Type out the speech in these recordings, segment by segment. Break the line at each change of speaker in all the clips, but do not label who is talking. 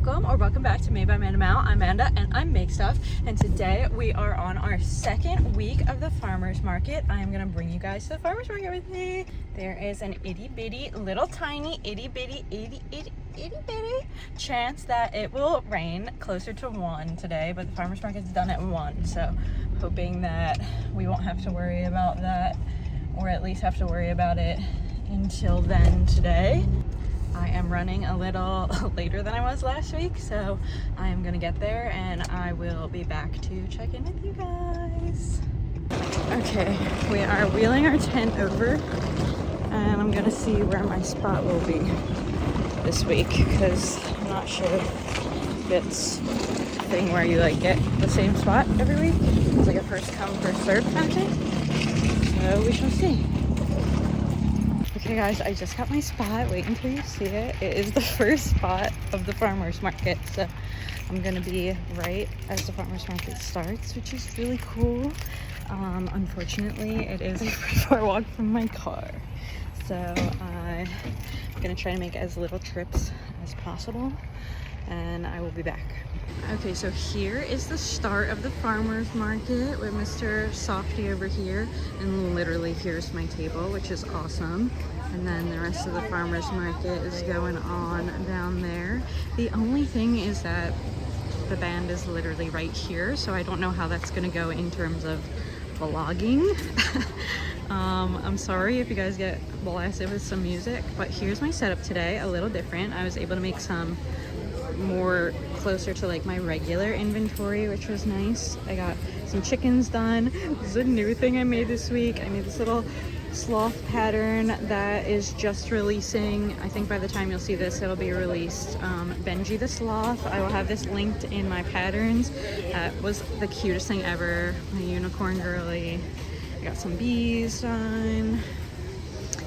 welcome back to Made by Amanda Mal. I'm Amanda and I'm Make Stuff, and today we are on our second week of the farmers market. I am gonna bring you guys to the farmers market with me. There is an itty bitty little tiny itty bitty chance that it will rain closer to 1 today, but the farmers market's done at 1, so hoping that we won't have to worry about that, or at least have to worry about it until then today. I am running a little later than I was last week, so I am gonna get there and I will be back to check in with you guys. Okay, we are wheeling our tent over and I'm gonna see where my spot will be this week, because I'm not sure if it's a thing where you like get the same spot every week. It's like a first come, first served kind of thing. So we shall see. Okay guys, I just got my spot. Wait until you see it. It is the first spot of the farmers market, so I'm gonna be right as the farmers market starts, which is really cool. Unfortunately, it is a pretty far walk from my car, so I'm gonna try to make as little trips as possible, and I will be back. Okay, so here is the start of the farmers market with Mr. Softy over here, and literally here's my table, which is awesome. And then the rest of the farmers market is going on down there. The only thing is that the band is literally right here, so I don't know how that's gonna go in terms of vlogging. I'm sorry if you guys get blasted with some music, but here's my setup today, a little different. I was able to make some more closer to like my regular inventory, which was nice. I got some chickens done. This is a new thing I made this week. I made this little sloth pattern that is just releasing. I think by the time you'll see this, it'll be released. Benji the Sloth. I will have this linked in my patterns. That was the cutest thing ever. My unicorn girly. I got some bees done.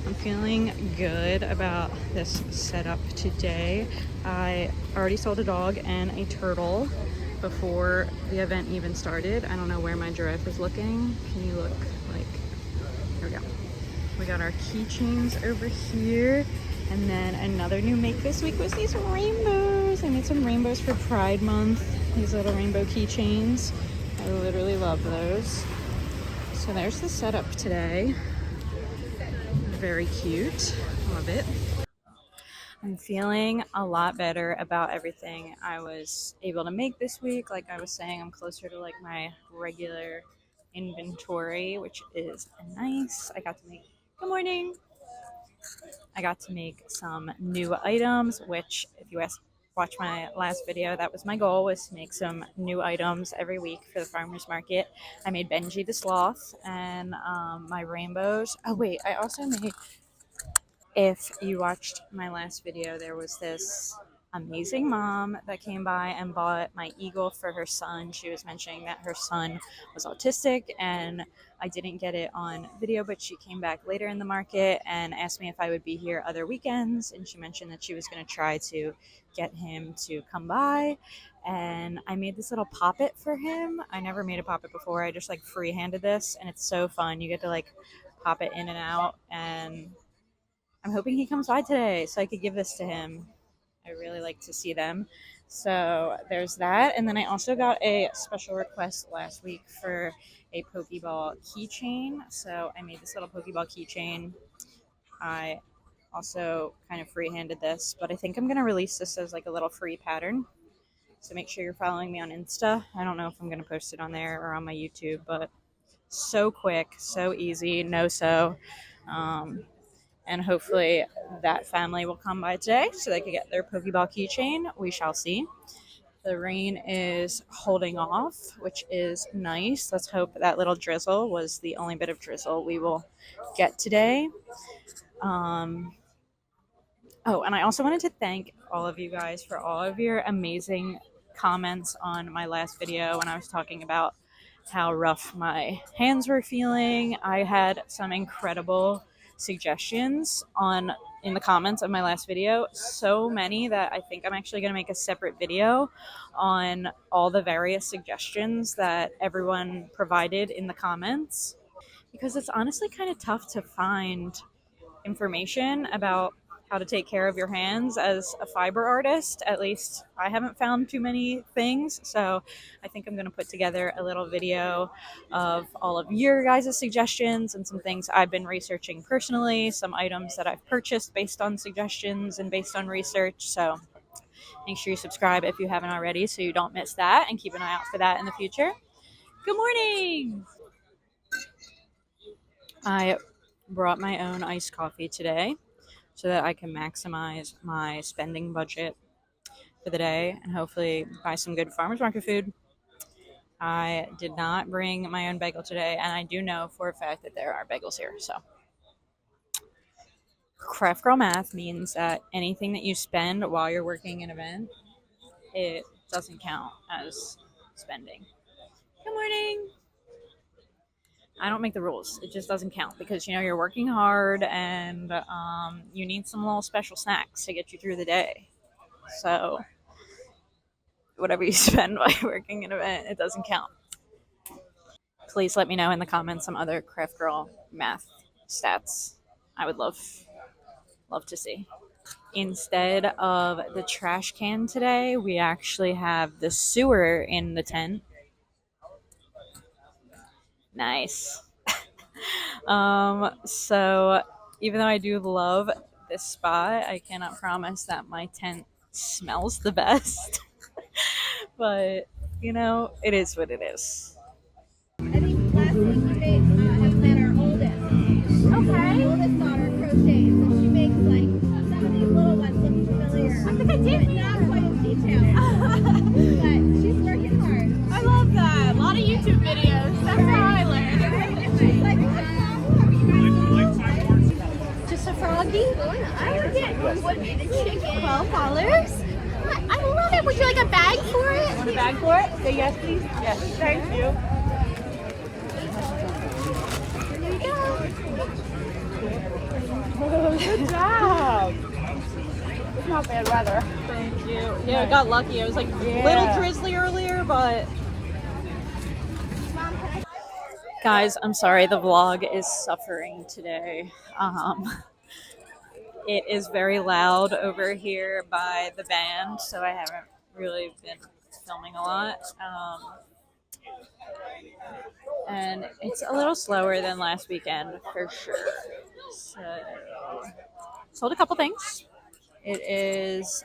I'm feeling good about this setup today. I already sold a dog and a turtle before the event even started. I don't know where my giraffe is looking. Can you look? Like, here we go. We got our keychains over here. And then another new make this week was these rainbows. I made some rainbows for Pride Month. These little rainbow keychains. I literally love those. So there's the setup today. Very cute. Love it. I'm feeling a lot better about everything I was able to make this week. Like I was saying, I'm closer to like my regular inventory, which is nice. I got to make, good morning. I got to make some new items, which if you watch my last video, that was my goal, was to make some new items every week for the farmers market. I made Benji the Sloth and my rainbows. Oh wait, I also made, if you watched my last video, there was this amazing mom that came by and bought my eagle for her son. She was mentioning that her son was autistic, and I didn't get it on video, but she came back later in the market and asked me if I would be here other weekends, and she mentioned that she was going to try to get him to come by, and I made this little poppet for him. I never made a poppet before. I just like freehanded this, and it's so fun. You get to like pop it in and out, and I'm hoping he comes by today so I could give this to him. I really like to see them. So there's that. And then I also got a special request last week for a Pokeball keychain. So I made this little Pokeball keychain. I also kind of freehanded this, but I think I'm going to release this as like a little free pattern. So make sure you're following me on Insta. I don't know if I'm going to post it on there or on my YouTube, but so quick, so easy, no sew. And hopefully that family will come by today so they can get their Pokeball keychain. We shall see. The rain is holding off, which is nice. Let's hope that little drizzle was the only bit of drizzle we will get today. Oh, and I also wanted to thank all of you guys for all of your amazing comments on my last video when I was talking about how rough my hands were feeling. I had some incredible suggestions in the comments of my last video, so many that I think I'm actually going to make a separate video on all the various suggestions that everyone provided in the comments, because it's honestly kind of tough to find information about how to take care of your hands as a fiber artist. At least I haven't found too many things, so I think I'm going to put together a little video of all of your guys' suggestions and some things I've been researching personally, some items that I've purchased based on suggestions and based on research. So make sure you subscribe if you haven't already so you don't miss that, and keep an eye out for that in the future. Good morning! I brought my own iced coffee today so that I can maximize my spending budget for the day and hopefully buy some good farmers market food. I did not bring my own bagel today, and I do know for a fact that there are bagels here. So craft girl math means that anything that you spend while you're working an event, it doesn't count as spending. Good morning. I don't make the rules. It just doesn't count because, you know, you're working hard and you need some little special snacks to get you through the day. So whatever you spend while you're working an event, it doesn't count. Please let me know in the comments some other craft girl math stats I would love to see. Instead of the trash can today, we actually have the sewer in the tent. Nice. So even though I do love this spot, I cannot promise that my tent smells the best. But, you know, it is what it is.
I think last week we have met our oldest. Okay. Our oldest daughter crochets, so she makes like some of these little ones look familiar. I think I did. But not quite as detailed. But she's working hard. I love that. A lot of YouTube videos. That's how I learned. Just a froggy? I would get $12. I love it. Would you like a bag for it?
Want a bag for it? Say yes, please. Yes. Thank you.
There you go.
Oh, good job. It's not bad weather.
Thank you. Yeah, I got lucky. It was like a little drizzly earlier, but guys, I'm sorry, the vlog is suffering today. It is very loud over here by the band, so I haven't really been filming a lot. And it's a little slower than last weekend for sure. So, sold a couple things. It is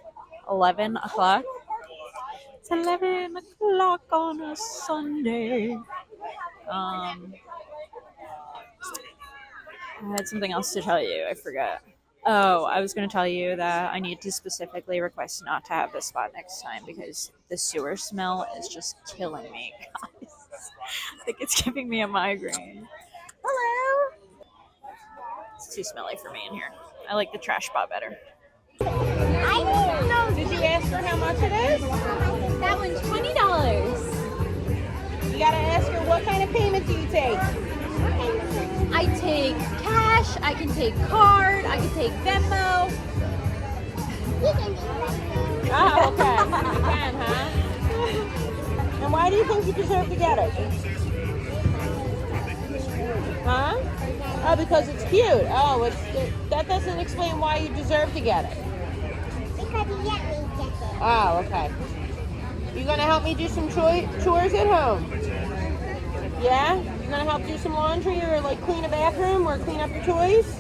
11 o'clock. It's 11 o'clock on a Sunday. I had something else to tell you. I forgot. Oh, I was going to tell you that I need to specifically request not to have this spot next time because the sewer smell is just killing me, guys. I think it's giving me a migraine. Hello. It's too smelly for me in here. I like the trash spot better.
I didn't know.
Did you ask her how much it is?
That one's $20.
You gotta ask her what kind of payment do you take?
I take cash, I can take card, I can take Venmo. You can take Venmo.
Oh, okay. You can, huh? And why do you think you deserve to get it? Huh? Oh, because it's cute. Oh, that doesn't explain why you deserve to get it.
Because you let me get it.
Oh, okay. You gonna help me do some chores at home? Yeah? You gonna help do some laundry or like clean a bathroom or clean up your toys?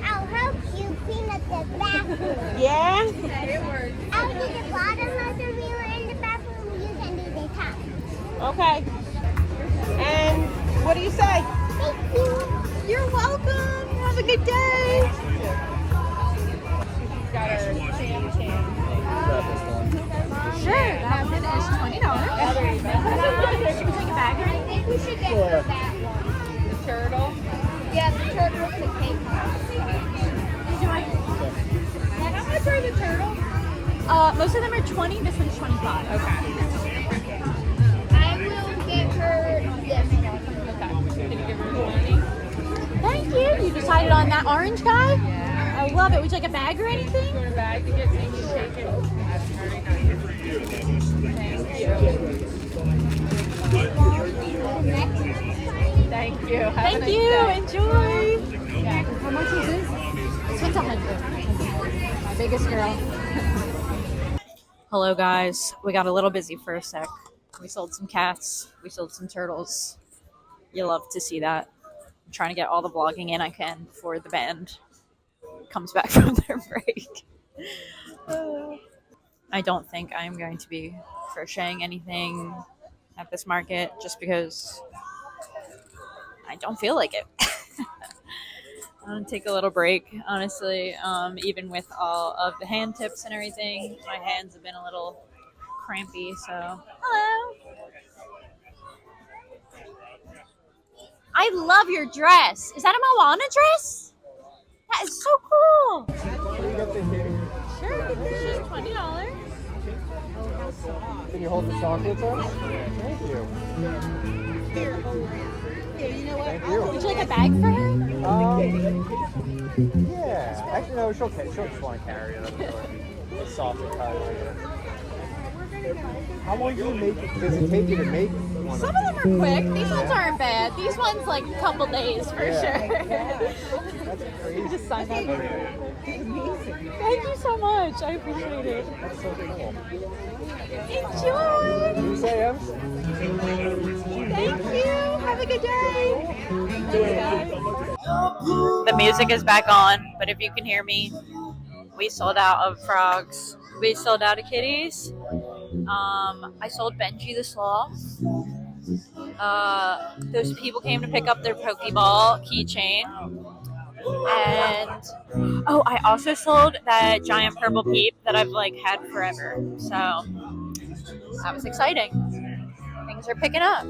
I'll help you clean up the bathroom.
Yeah?
I'll do the bottom of the mirror in the bathroom. You can do the top.
Okay. And what do you say?
Thank you.
You're welcome. Have a good day.
Got a
Sure, that one is $20. Should we take a bag or
I think we should get that one.
The turtle.
Yeah, the turtle with the cake.
How much are the turtles?
Most of them are 20. This one's 25.
Okay.
I will give her this one.
Okay. Can you give her 20?
Thank you. You decided on that orange guy?
Yeah.
I love it. Would you like a bag or anything?
You want a bag to get and you take it? That's very nice. Thank you. Thank you. Have a nice day.
Enjoy.
Yeah.
How much is this? It's 100. Biggest girl. Hello guys, we got a little busy for a sec. We sold some cats, we sold some turtles. You love to see that. I'm trying to get all the vlogging in I can before the band comes back from their break. I don't think I'm going to be crocheting anything at this market just because I don't feel like it. I'm gonna take a little break, honestly. Even with all of the hand tips and everything, my hands have been a little crampy, so. Hello. I love your dress. Is that a Moana dress? That is so cool. Sure, it's $20.
Can you hold the chocolates up? Thank you.
Here, you know what?
Thank you.
Would you like a bag for her?
Yeah. Actually, no, she'll just want to carry it. It's soft and cut. How long do you make it? Does it take you to make one?
Some of them are quick. These ones aren't bad. These ones like a couple days for sure.
That's crazy.
Just sign up. Thank you so much. I appreciate it.
That's so cool.
Enjoy.
You say yes?
Thank you. Have a good day. Thanks, guys. The music is back on, but if you can hear me, we sold out of frogs. We sold out of kitties. I sold Benji the sloth. Those people came to pick up their Pokeball keychain. And oh, I also sold that giant purple peep that I've like had forever. So that was exciting. Things are picking up.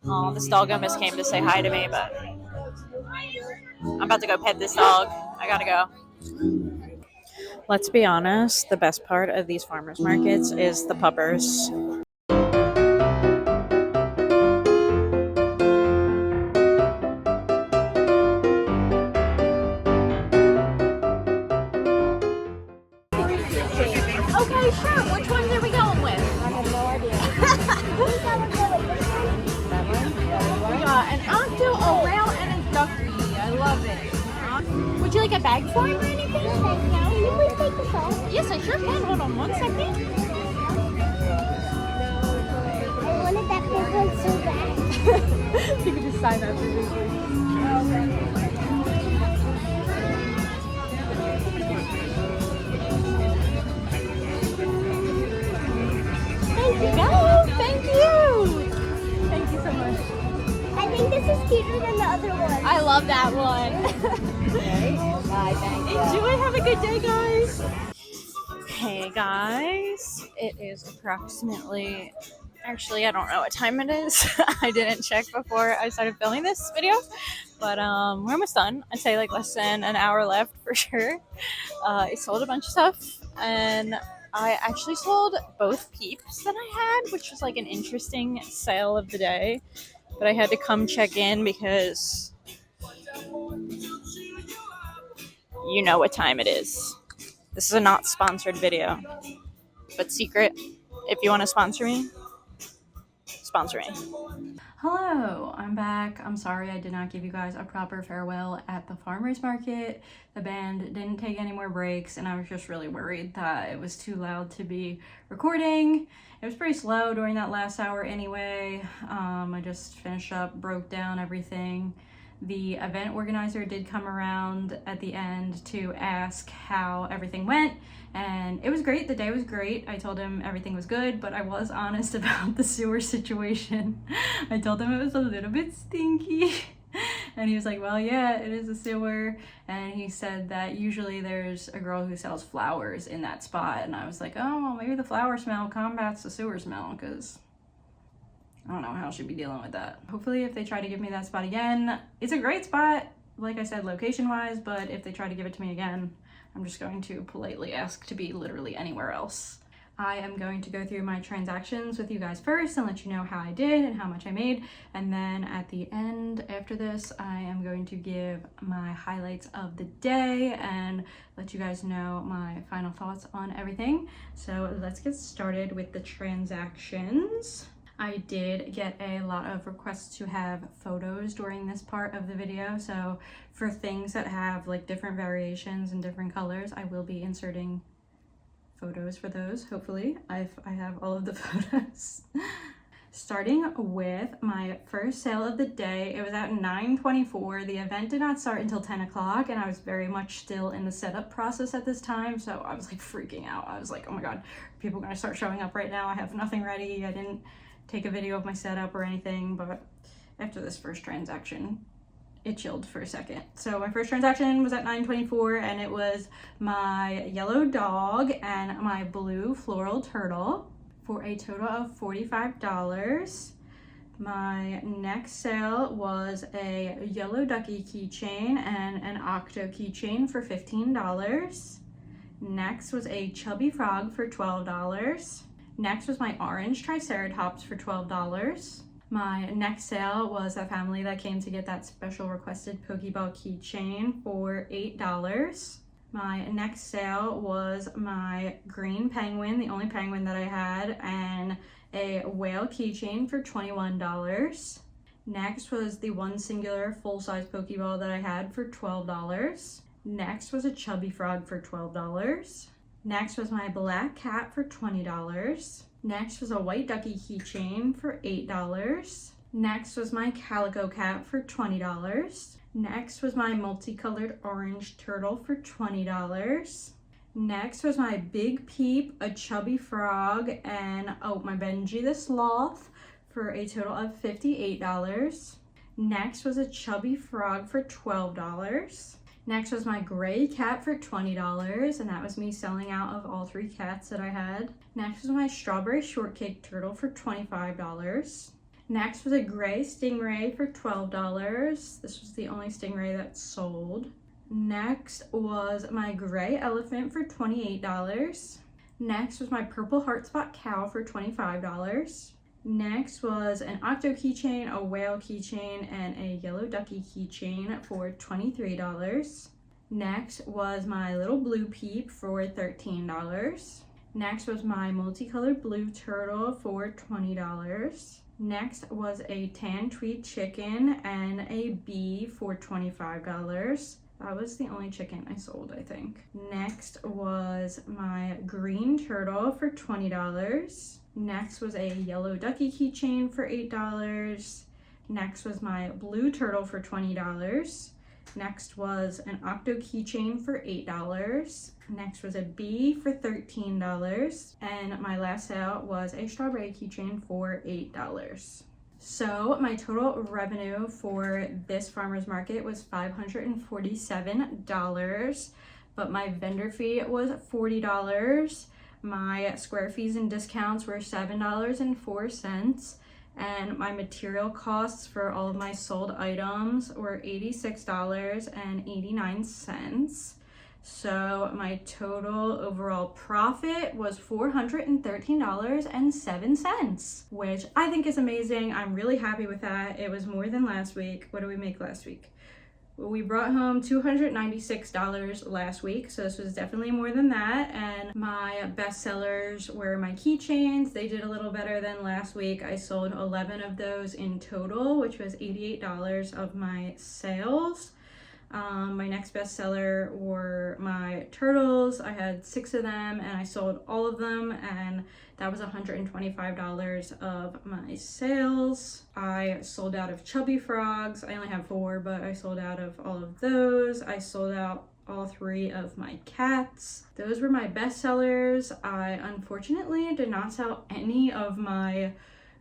Oh, this dog almost came to say hi to me, but I'm about to go pet this dog. I gotta go. Let's be honest, the best part of these farmers markets is the puppers. Okay, sure. Which ones are we going with?
I have no idea.
We got an octo, a whale, and a ducky. I love it. Would you like a bag for him or anything?
Can you please take this off?
Yes, I sure can. Hold on 1 second.
I wanted that big one so bad.
You can just sign up for this. Thank you. No, thank you. Thank you so much.
I think this is cuter than the other one.
I love that one.
Bye, thank you.
Enjoy. Have a good day, guys. Hey, guys. It is approximately... Actually, I don't know what time it is. I didn't check before I started filming this video. But we're almost done. I'd say like less than an hour left for sure. I sold a bunch of stuff. And I actually sold both peeps that I had, which was like an interesting sale of the day. But I had to come check in because you know what time it is. This is a not sponsored video, but secret. If you want to sponsor me, sponsor me. Hello, I'm back. I'm sorry I did not give you guys a proper farewell at the farmers market. The band didn't take any more breaks, and I was just really worried that it was too loud to be recording. It was pretty slow during that last hour anyway. I just finished up, broke down everything. The event organizer did come around at the end to ask how everything went, and it was great. The day was great. I told him everything was good, but I was honest about the sewer situation. I told him it was a little bit stinky. And he was like, well, yeah, it is a sewer. And he said that usually there's a girl who sells flowers in that spot. And I was like, oh, well, maybe the flower smell combats the sewer smell, because I don't know how she'd be dealing with that. Hopefully if they try to give me that spot again, it's a great spot, like I said, location-wise, but if they try to give it to me again, I'm just going to politely ask to be literally anywhere else. I am going to go through my transactions with you guys first and let you know how I did and how much I made. And then at the end, after this, I am going to give my highlights of the day and let you guys know my final thoughts on everything. So let's get started with the transactions. I did get a lot of requests to have photos during this part of the video, so for things that have like different variations and different colors, I will be inserting photos for those. Hopefully I have all of the photos. Starting with my first sale of the day, it was at 9:24. The event did not start until 10 o'clock, and I was very much still in the setup process at this time, so I was like freaking out. I was like, oh my god, are people gonna start showing up right now? I have nothing ready. I didn't take a video of my setup or anything, but after this first transaction, it chilled for a second. So my first transaction was at 9:24, and it was my yellow dog and my blue floral turtle for a total of $45. My next sale was a yellow ducky keychain and an octo keychain for $15. Next was a chubby frog for $12. Next was my orange triceratops for $12. My next sale was a family that came to get that special requested Pokeball keychain for $8. My next sale was my green penguin, the only penguin that I had, and a whale keychain for $21. Next was the one singular full-size Pokeball that I had for $12. Next was a chubby frog for $12. Next was my black cat for $20. Next was a white ducky keychain for $8. Next was my calico cat for $20. Next was my multicolored orange turtle for $20. Next was my big peep, a chubby frog, and my Benji the sloth for a total of $58. Next was a chubby frog for $12. Next was my gray cat for $20, and that was me selling out of all 3 cats that I had. Next was my strawberry shortcake turtle for $25. Next was a gray stingray for $12. This was the only stingray that sold. Next was my gray elephant for $28. Next was my purple heartspot cow for $25. Next was an octo keychain, a whale keychain, and a yellow ducky keychain for $23. Next was my little blue peep for $13. Next was my multicolored blue turtle for $20. Next was a tan tweed chicken and a bee for $25. That was the only chicken I sold, I think. Next was my green turtle for $20. Next was a yellow ducky keychain for $8. Next was my blue turtle for $20. Next was an octo keychain for $8. Next was a bee for $13. And my last sale was a strawberry keychain for $8. So my total revenue for this farmer's market was $547, but my vendor fee was $40. My square fees and discounts were $7.04, and my material costs for all of my sold items were $86.89. So my total overall profit was $413.07, which I think is amazing. I'm really happy with that. It was more than last week. What did we make last week? Well, we brought home $296 last week, so this was definitely more than that. And my best sellers were my keychains. They did a little better than last week. I sold 11 of those in total, which was $88 of my sales. My next best seller were my turtles. I had 6 of them and I sold all of them, and that was $125 of my sales. I sold out of chubby frogs. I only have 4, but I sold out of all of those. I sold out all 3 of my cats. Those were my best sellers. I unfortunately did not sell any of my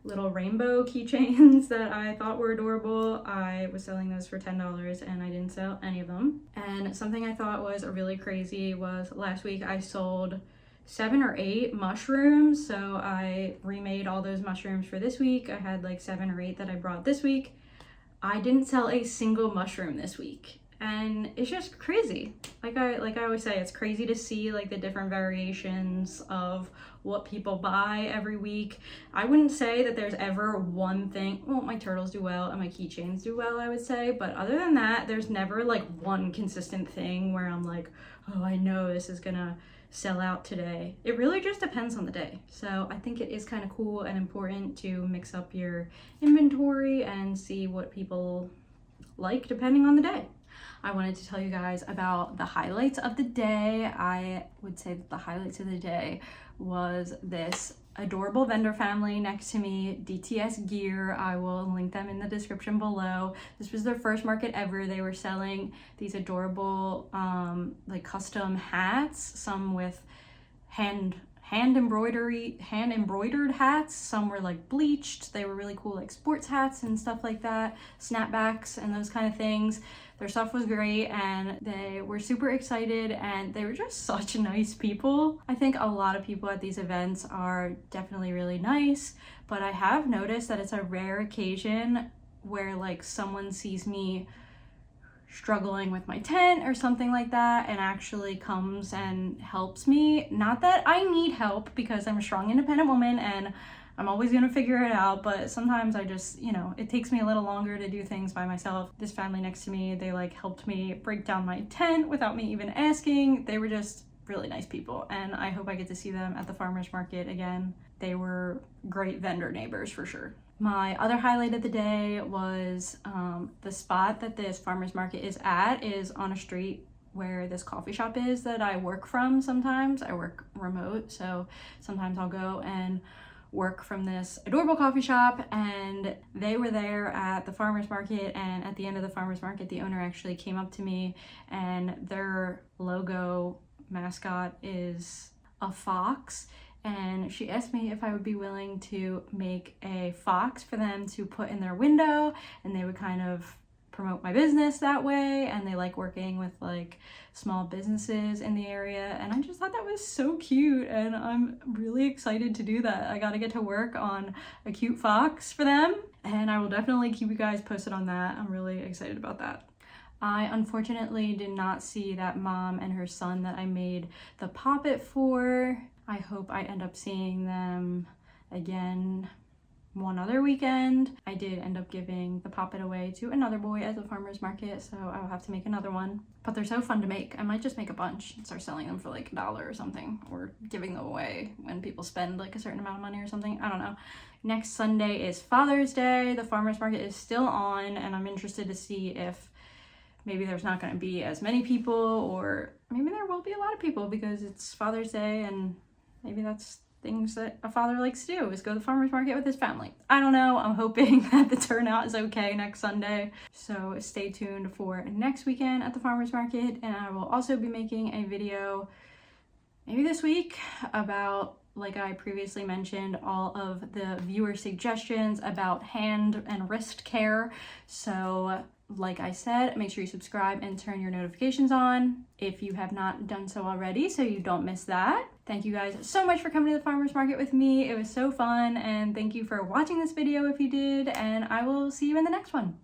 little rainbow keychains that I thought were adorable. I was selling those for $10 and I didn't sell any of them. And something I thought was really crazy was last week I sold 7 or 8 mushrooms. So I remade all those mushrooms for this week. I had like 7 or 8 that I brought this week. I didn't sell a single mushroom this week. And it's just crazy. Like I always say, it's crazy to see like the different variations of what people buy every week. I wouldn't say that there's ever one thing. Well, my turtles do well and my keychains do well, I would say, but other than that, there's never like one consistent thing where I'm like, oh, I know this is gonna sell out today. It really just depends on the day. So I think it is kind of cool and important to mix up your inventory and see what people like depending on the day. I wanted to tell you guys about the highlights of the day. I would say that the highlights of the day was this adorable vendor family next to me, DTSGEAR. I will link them in the description below. This was their first market ever. They were selling these adorable like custom hats, some with hand embroidered hats. Some were like bleached. They were really cool, like sports hats and stuff like that, snapbacks and those kind of things. Their stuff was great and they were super excited and they were just such nice people. I think a lot of people at these events are definitely really nice, but I have noticed that it's a rare occasion where like someone sees me struggling with my tent or something like that and actually comes and helps me. Not that I need help, because I'm a strong, independent woman and I'm always gonna figure it out, but sometimes I just, you know, it takes me a little longer to do things by myself. This family next to me, they like helped me break down my tent without me even asking. They were just really nice people and I hope I get to see them at the farmers market again. They were great vendor neighbors for sure. My other highlight of the day was the spot that this farmers market is at is on a street where this coffee shop is that I work from sometimes. I work remote, so sometimes I'll go and work from this adorable coffee shop, and they were there at the farmers market, and at the end of the farmers market the owner actually came up to me and their logo mascot is a fox, and she asked me if I would be willing to make a fox for them to put in their window, and they would kind of promote my business that way, and they like working with like small businesses in the area, and I just thought that was so cute and I'm really excited to do that. I got to get to work on a cute fox for them and I will definitely keep you guys posted on that. I'm really excited about that. I unfortunately did not see that mom and her son that I made the poppet for. I hope I end up seeing them again one other weekend. I did end up giving the poppet away to another boy at the farmer's market, so I'll have to make another one. But they're so fun to make. I might just make a bunch and start selling them for like $1 or something, or giving them away when people spend like a certain amount of money or something. I don't know. Next Sunday is Father's Day. The farmer's market is still on, and I'm interested to see if maybe there's not going to be as many people, or maybe there will be a lot of people because it's Father's Day, and maybe that's things that a father likes to do, is go to the farmer's market with his family. I don't know. I'm hoping that the turnout is okay next Sunday. So stay tuned for next weekend at the farmer's market, and I will also be making a video maybe this week about, like I previously mentioned, all of the viewer suggestions about hand and wrist care. So like I said, make sure you subscribe and turn your notifications on if you have not done so already, so you don't miss that. Thank you guys so much for coming to the farmer's market with me. It was so fun, and thank you for watching this video if you did, and I will see you in the next one.